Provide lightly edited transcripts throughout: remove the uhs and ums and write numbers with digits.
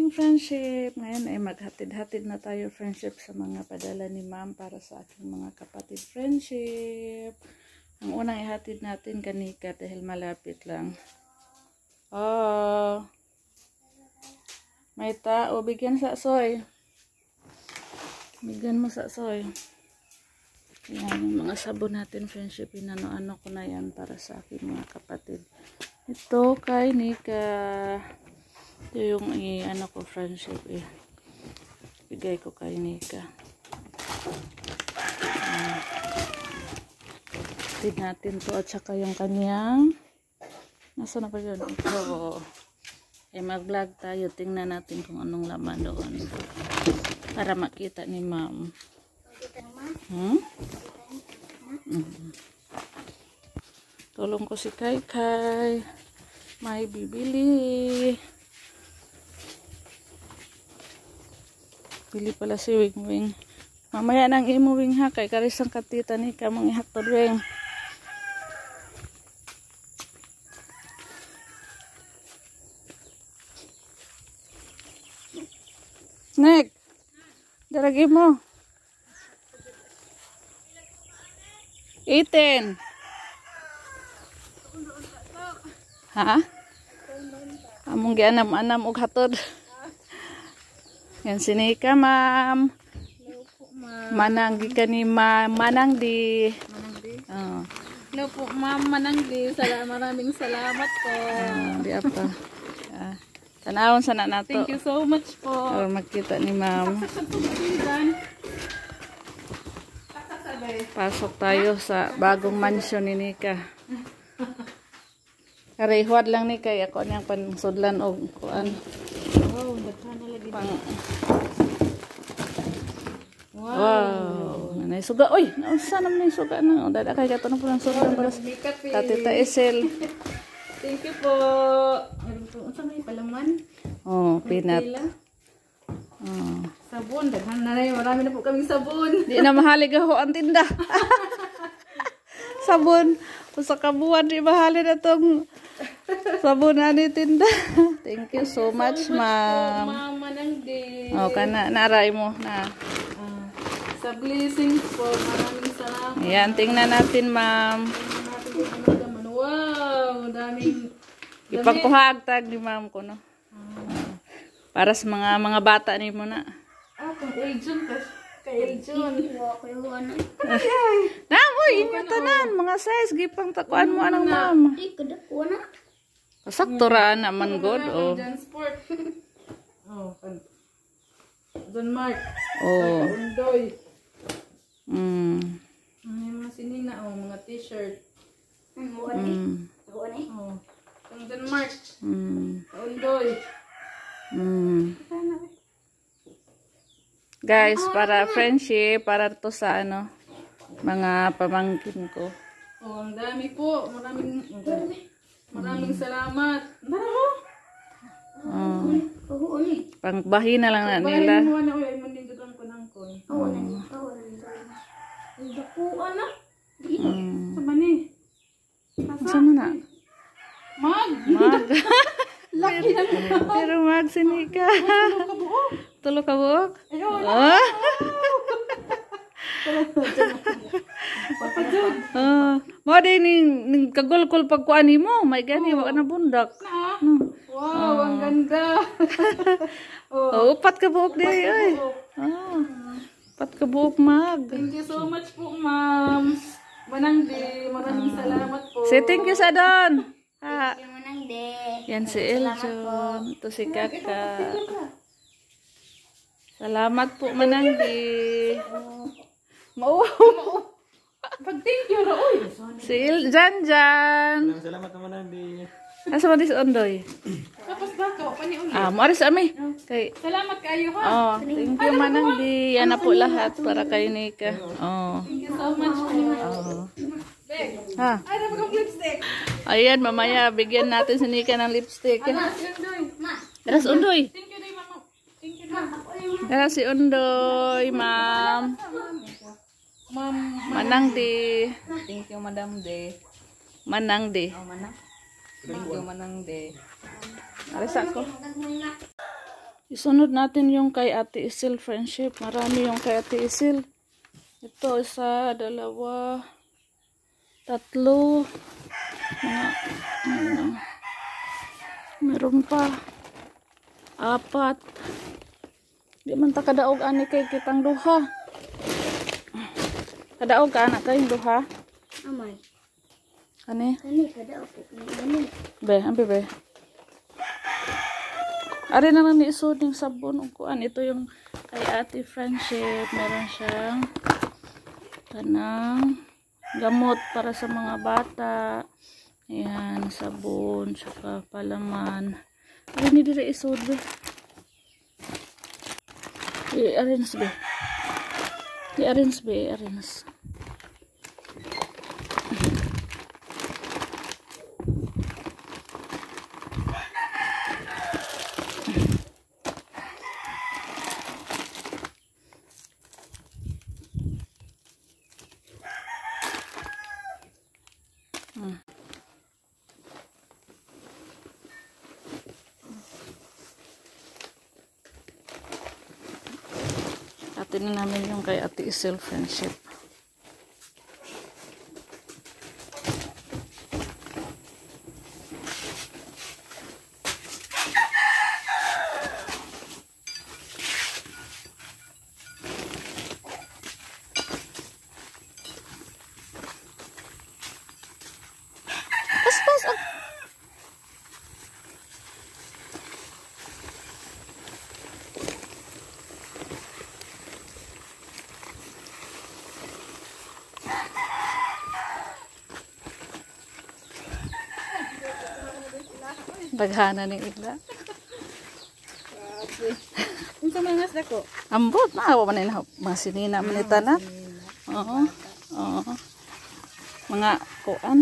morning, friendship. Ngayon ay maghatid-hatid na tayo, friendship, sa mga padala ni ma'am para sa aking mga kapatid, friendship. Ang unang ihatid natin kanika dahil malapit lang. Oh, may tao. Bigyan sa soy. Bigyan mo sa soy. Yan, yung mga sabon natin, friendship. Inano-ano ko na yan para sa aking mga kapatid. Ito kay Nika. Ito yung ano ko, friendship. Bigay ko kay Nika. Tignan natin to at saka yung kanyang nasa na ba yun? Ito. Mag-vlog tayo. Tingnan natin kung anong laman doon. Para makita ni ma'am. Tulong ko si Kai. May bibili. Bili pala si Wing. Mamaya nang imo Wing ha. Kay karisang katita ni kamong ihaktod Wing. Snack. Daragi mo. 18. Ha? Among gianam-anam og hatod. Yan si Nika, ma'am. Manang gi kani manang di. Oh. Hello po, ma'am Manang di. Maraming salamat po. Di apa. Tanawon sana nato. Thank you so much po. Para magkita ni ma'am. Pasok tayo sa bagong mansion ni Nika. Karehwad lang ni kay ako niyang pansudlan og kuan. Wow, daghan na lagi. Wow. Nanay suga. Oy, nausa naman yung suga na. Dada kay kato na po ng suga para sa Tatita Esel. Thank you po. Unsa may palaman? Oh, peanut. Oh. Sabon, daghan na rin. Marami na po kaming sabon. Di na mahalig ako ang tinda. Sabon. Sa kabuan di mahali na tong sabon na ni tinda. Thank you so much, ma'am. Ma'am Manang di. Oh, kana naray mo na. Sa blessings po, maraming salamat. Ayan, tingnan natin, ma'am. Wow, daming Ipagkuhag tag ni ma'am ko, no? Para sa mga bata ni mo na. Kung agent ka. Kay agent. Namoy, inyo tanan. Mga size, gipang takuan mo anang ma'am. Sakto ra naman god, oh. Jansport. Oh, Don Mark. Oh. Undoy. May mga sinina, oh, mga t-shirt. Oh, ang Don Mark. Undoy. Guys, para friendship, para to sa ano, mga pamangkin ko. Oh, ang dami po. Maraming salamat. Daro. Pangbahin na lang na nila. Bahin mo na, ay mandindugan ko ng kon. Dakuan na. Sama ni. Sama na? Mag. Laki na. Pero mag sinika. Tulo ka buok? Ayun. Mo din ning kagulkol pagkuan mo, may gani wa na bundak. Wow, ang ganda. Upat ka buok di ay. Upat ka buok mag. Thank you so much po, ma'am. Manang di, maraming salamat po. Say thank you sa Don. Thank you, Manang di. Yan si Eljon. Ito si Kaka. Salamat po, Manang di. Pag-thank you, Raoy. Si Janjan. Salamat naman, Andy. Asa mo dis ondoy? Tapos ba ka? Pani-uli. Maris ami. Kay Salamat kayo, ha? thank you, Manang di. Yan na po lahat para kay Nika. Thank you so much. Ha. Ay, dapat kong lipstick. Ayan, mamaya bigyan natin si Nika ng lipstick. Tara si Undoy. Thank you, ma'am. Thank you, ma'am. Tara si Undoy, ma'am. Ma'am. Manang di. Thank you, Madam de. Manang di. Manang. Thank you, Manang de. Arisa ko. Isunod natin yung kay Ate Isil friendship. Marami yung kay Ate Isil. Ito, isa, dalawa, tatlo. Meron pa. 4. Di man ta kadaog ani kay kitang duha. Kadaog ka anak kayong duha? Amay. Kani? Kani kadaog ko kani. Be, ambi be. Ari na lang niisod yung sabon ug kuan. Ito yung kay Ate Friendship. Meron siyang kanang gamot para sa mga bata. Ayan, sabon, saka palaman. Ari ni dira isod be. I-arrange be. I-arrange be, i-arrange. Atin na namin yung kay Ate Isil friendship. Pas. Daghana ning igla. Unsa man ngas dako? Ambot na man na mga sinina man ita na. Oo. Oo. Mga kuan.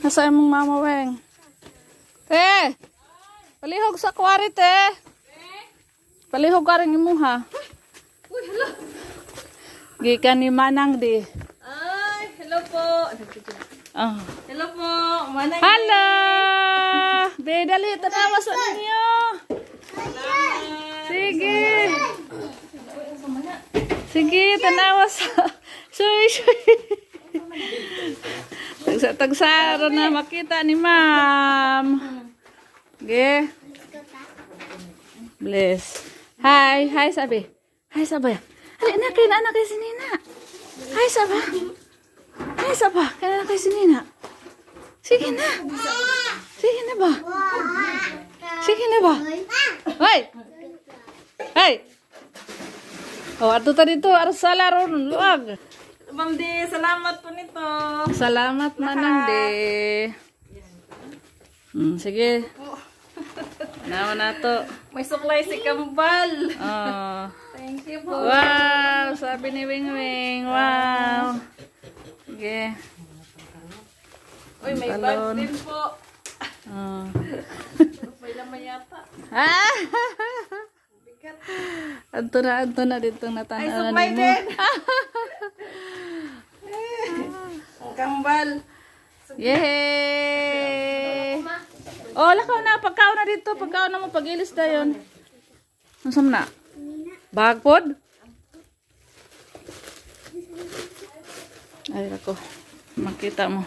Nasa imong mama weng? Te! Palihog sa kwari te! Palihog ka rin imuha. Uy, hello. Gikan ni Manang di. Ay, hello po. Oh. Hello po. Manang. Hello! Be, dali, tanawa sa ninyo. Sige. Sige, tanawa sa... Suy. Tagsara na makita ni ma'am. Okay. Bless. Hi sabi. Hi sabi. Ay, anak kay sinina. Hi saba. Hi saba. Kaya kay sinina. Sige na. Sige na ba? Sige na ba? Hoy. Hey. Oh, ato ta dito arsala ron luag. Ma'am di, salamat po nito. Salamat Manang di. Sige. Naman na to. May suklay si Kambal. Oh. Thank you po. Wow, sabi ni Wing Wing. Wow. Sige. Uy, may Talon. bag din po. Oh. May laman yata. Ah! Bigat. Anto na dito Ay, natanaw suklay mo. din. Ang Kambal. Yay! Oh, lakaw na. Pagkaw na dito. Pagkaw na mo. Pag-ilis na yun. Masam na? Bagpod? Ay, ako. Makita mo.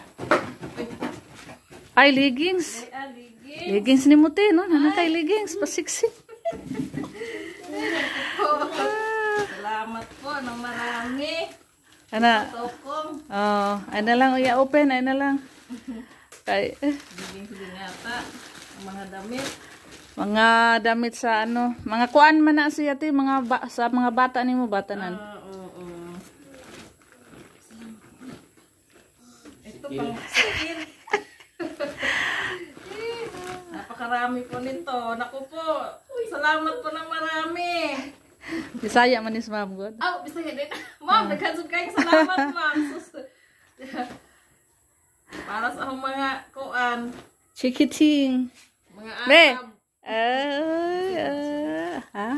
Ay, leggings. Leggings ni Muti, no? Nanakay leggings. Pasiksi. Salamat po ng marami. Ana. Tokong. Oh, ay na lang. Uya, open. Ay na lang. Kay, Biging din yata. Ang mga damit. mga damit sa ano. Mga kuan man na siya, ti. Sa mga bata ni mo, batanan. Oo. Ito pang sakit. Napakarami po nito. Naku po. Salamat po ng marami. Bisaya man is ma'am God. Oh, bisa din. Ma'am, nagkasod kayong salamat, ma'am. Para sa akong mga kuan. Chikiting. Mga Be. anab. Ha?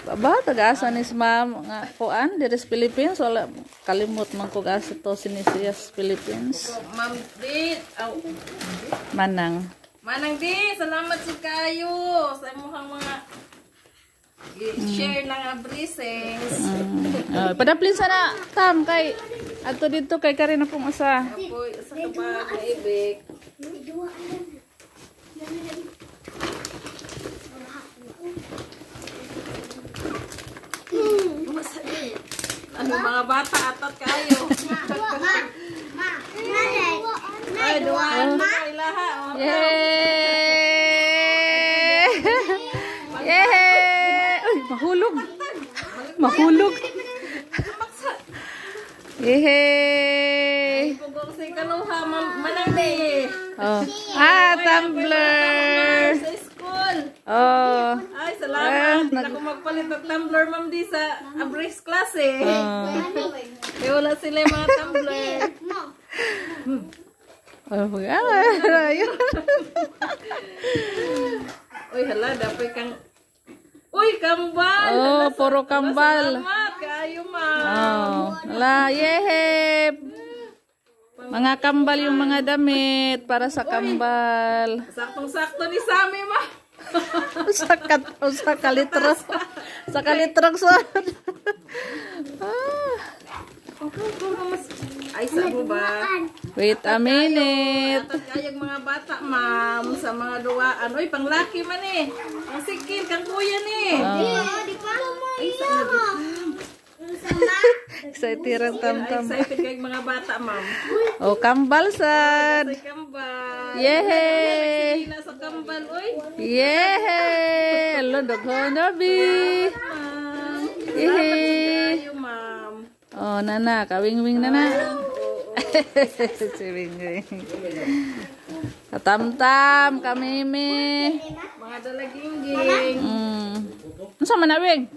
Baba, taga-asa ni ma'am nga kuan diri sa Philippines. Wala kalimot man kog asa to sinisiyas Philippines. Ma'am di. Manang. Manang di. Salamat sa kayo. Sa imuhang mga share ng blessings. Padaplin sana tam kay ato dito kay Karin akong asa. Apoy sa kabag na ibig. Ano mga bata atat kayo. Ay, duwan mo ilaha. Yay! Yay! Uy, mahulog. Mahulog. Yay! Pugong si kaluha manang di. Oh. Tumbler. Sa school. Oh. Ay, salamat. Hindi ako magpalit ng tumbler, ma'am, di sa abreast class eh. Kaya wala sila yung mga tumbler. Oh, Uy, hala, dapat kang... Uy, kambal! oh, puro kambal. Salamat, kayo, ma'am. Oh. Ala, yehep. Mga kambal yung mga damit para sa kambal. Saktong-sakto ni Sammy, ma'am. Sa kalitrang. Sa kalitrang sa. Ay, saan mo ba? Wait a minute. Atat kayang mga bata, ma'am, sa mga duwaan. Uy, panglaki man eh. Ang sikil, kang kuya ni. Excited ang tam-tam. Excited kayong mga bata, ma'am. Oh, kambal sad. Sa kambal. Yehey. Sila sa kambal, uy. Yehey. Lodog honabi. Ma'am. Yehey. Kayo, ma'am. Oh, nana, kawing-wing nana. Si wing-wing. Katamtam, kamimi. Mga dalagingging. Ano sa manawing?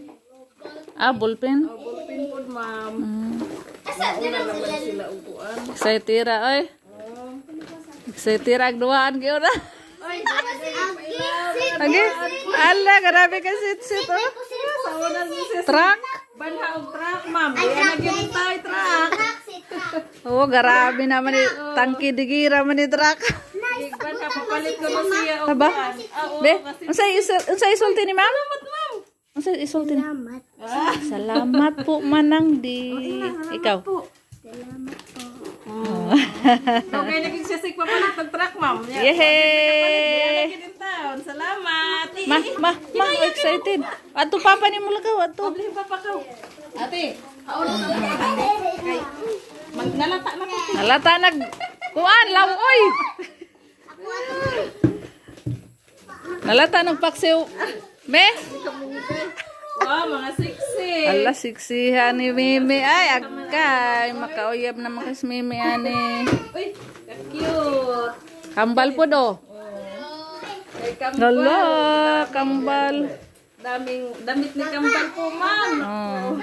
Ballpen. Ballpen po, ma'am. Una Naman sila upuan. Excited oy. Excited ang duwaan gyud na. Agi, ala grabe ka sit oh. Truck. Banha og truck, ma'am. Yan na tayo truck. Oh, grabe naman ni tangki digira man ni truck. Banha papalit ko na siya og Aba? kuan. Be, unsay isulti ni ma'am? Salamat, ma'am. Unsay isulti ni? Salamat po manang di. Ikaw. Okay, naging siya sig papalit og truck, ma'am. Yehey. Salamat. Ma, excited. Ato papa ni mo lagaw ato. Pablih pa pa ka. Ate, haon na kay magnalata na ko. Nalata nag kuan lawoy. Nalata nag paksiw. Me? Wow, mga siksi. Ala siksihan ni Mimi. Ay, agkay. Makauyab na makis Mimi ani. Uy, cute. Kambal po do. Kay kambal. Gala, kambal. Damit ni kambal po, ma'am. Oh.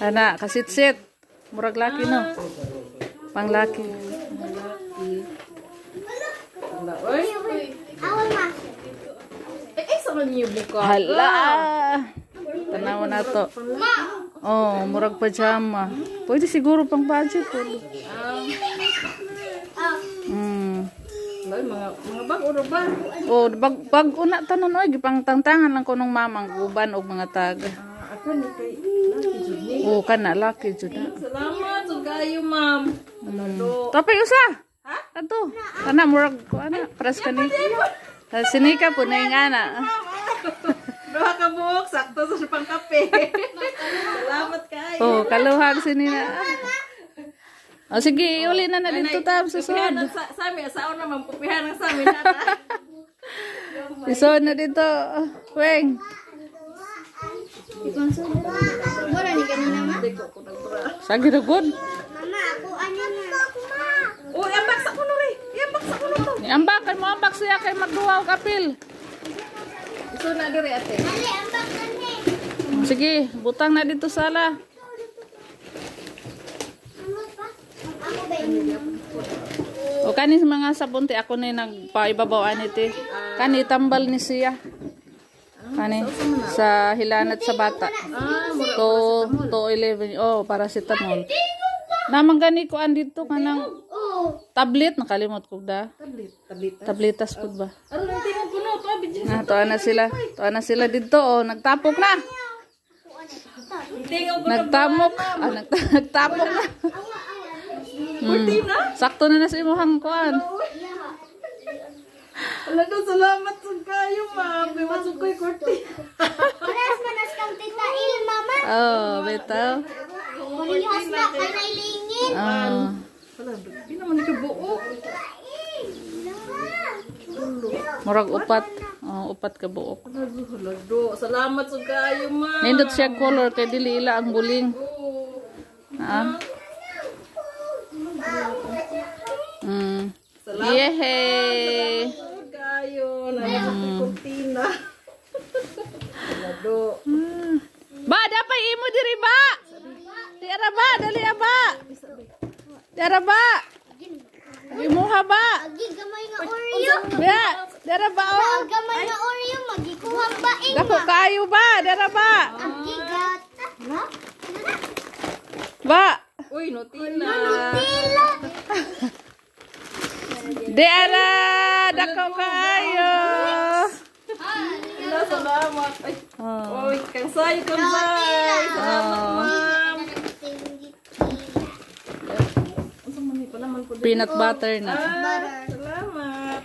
Ana, kasitsit. Murag laki no. Panglaki. Uy. Sa man niyo buka. Hala. Tanaw na to. Oh, murag pajama. Pwede siguro pang budget po. Mga bag uro ba? Oh, bag una tanan oy gipang tangtangan lang ko nung mamang uban og mga taga. Ako ni kay Oh, kana laki jud na. salamat sa gayo, ma'am. Tapay usa. Ha? Ato. Kana murag ko ana pres kani. Sinika po na yung ana. Duha ka buok, sakto sa pang kape. Salamat kayo. Oh, kaluhag sinina. Oh, sige, uli na dito tam susod. Sa amin, sa una man pupihan ng sa amin nata. Susod na dito. Weng. Mura ni kanina ma. Sagi na good. Mama, ako ano na. Uy, ambak sa kuno ri. Ambak sa kuno to. Ambakan mo ambak siya kay magduwa og apil. Iso na diri ate. Dali, ambak kani. Sige, butang na dito sala. ako ba? O kani mga sabon ti ako ni nagpaibabawaan iti. Kani tambal ni siya. Kani sa hilanat sa bata. To 11. Oh, paracetamol. Namang gani ko andito kanang tablet nakalimot ko da. Tabletas pud ba? Aron ang tingog kuno to abidyo. Tuwa na sila dito oh, nagtapok na. Tingog Nagtamok. Nagtapok na. na. Sakto na sa imuhang kuan. Ala do salamat sa kayo ma'am. May masuk ko'y kurti. Manas kang tita Ilma, ma. Oh, bitaw. Parihas na kay nailingin. Oh. Wala, di naman nakabuo. Murag upat. Oh, upat ka buok. Ala do, salamat sa kayo ma'am. Nindot siya color kay dili ila ang buling. Ha? Salamat Yehey! sa kayo. Nasa kurtina. Ala do. Ba, dapat imo diri ba? Diara ba, dali ba? Diara ba? Imuha ba? Agi gamay nga Oreo. Ya, diara ba oh? Gamay nga Oreo magikuha ba Dako kayo ba? Diara ba? Agi gat. Ha? Ba? Uy, Nutella. Tila. Diara, dako kayo. Ala, salamat. Ay, Oh. uy, kansay. Salamat ma'am. Unsa man ni pala man po. Peanut butter na. Salamat.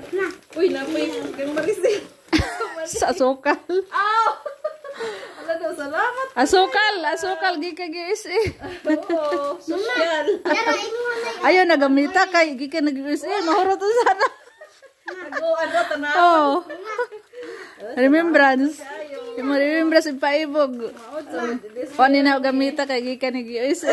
Uy, napoy kang marisin. Sa asukal. Aw! Ala daw, salamat. Asukal, gika giisi. Oo, sosyal. Pero imuha na Ayaw nagamita kay gika nag-giisi. Mahuro to sana. Ano, tanaw. Oh. Remembrance. Yung remembrance ipaibog. O nina gamita kay gika nag-giisi.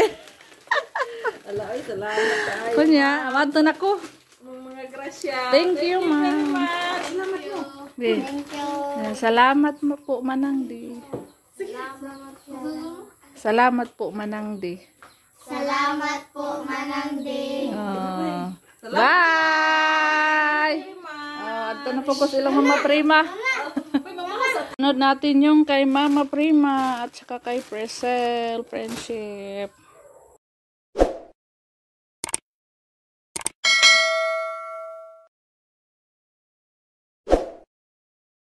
Ala, ay, salamat tayo. Kunya, amanto na ko. Mga grasya. Thank you, ma'am. Salamat mo. Thank you. Salamat mo po, Manangdi. Salamat po, Manangdi. Salamat po, Manangdi. Oh. Bye! Ito na po ko silang Mama Prima. Sunod natin yung kay Mama Prima at saka kay Presel Friendship.